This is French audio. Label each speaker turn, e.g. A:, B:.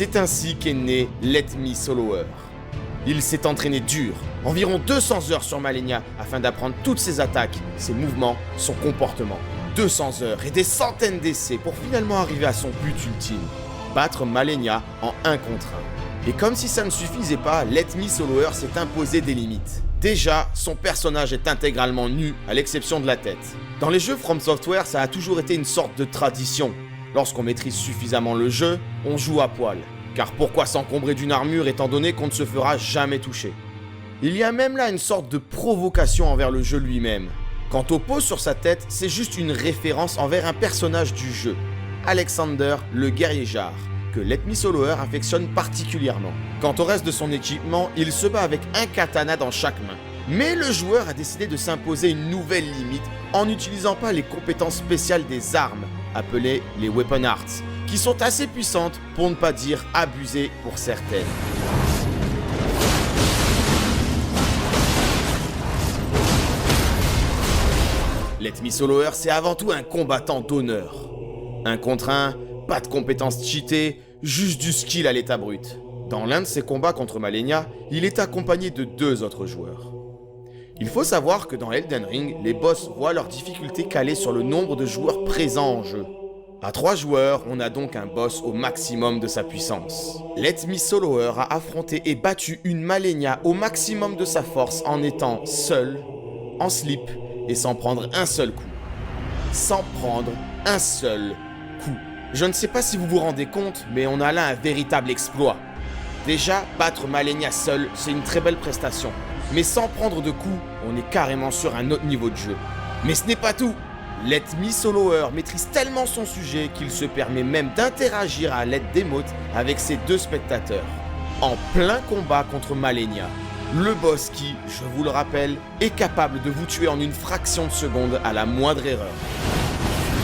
A: C'est ainsi qu'est né Let Me Soloer. Il s'est entraîné dur, environ 200 heures sur Malenia, afin d'apprendre toutes ses attaques, ses mouvements, son comportement. 200 heures et des centaines d'essais pour finalement arriver à son but ultime, battre Malenia en 1 contre 1. Et comme si ça ne suffisait pas, Let Me Soloer s'est imposé des limites. Déjà, son personnage est intégralement nu, à l'exception de la tête. Dans les jeux From Software, ça a toujours été une sorte de tradition. Lorsqu'on maîtrise suffisamment le jeu, on joue à poil. Car pourquoi s'encombrer d'une armure étant donné qu'on ne se fera jamais toucher? Il y a même là une sorte de provocation envers le jeu lui-même. Quant aux poses sur sa tête, c'est juste une référence envers un personnage du jeu, Alexander le guerrier Jar, que Let Me Soloer affectionne particulièrement. Quant au reste de son équipement, il se bat avec un katana dans chaque main. Mais le joueur a décidé de s'imposer une nouvelle limite en n'utilisant pas les compétences spéciales des armes, appelées les Weapon Arts, qui sont assez puissantes pour ne pas dire abusées pour certaines. Let Me Soloer, c'est avant tout un combattant d'honneur. 1 contre 1, pas de compétences cheatées, juste du skill à l'état brut. Dans l'un de ses combats contre Malenia, il est accompagné de 2 autres joueurs. Il faut savoir que dans Elden Ring, les boss voient leurs difficultés calées sur le nombre de joueurs présents en jeu. À 3 joueurs, on a donc un boss au maximum de sa puissance. Let Me Soloer a affronté et battu une Malenia au maximum de sa force en étant seul, en slip et sans prendre un seul coup. Sans prendre un seul coup. Je ne sais pas si vous vous rendez compte, mais on a là un véritable exploit. Déjà, battre Malenia seul, c'est une très belle prestation. Mais sans prendre de coups, on est carrément sur un autre niveau de jeu. Mais ce n'est pas tout. Let Me Soloer maîtrise tellement son sujet qu'il se permet même d'interagir à l'aide d'émotes avec ses 2 spectateurs. En plein combat contre Malenia, le boss qui, je vous le rappelle, est capable de vous tuer en une fraction de seconde à la moindre erreur.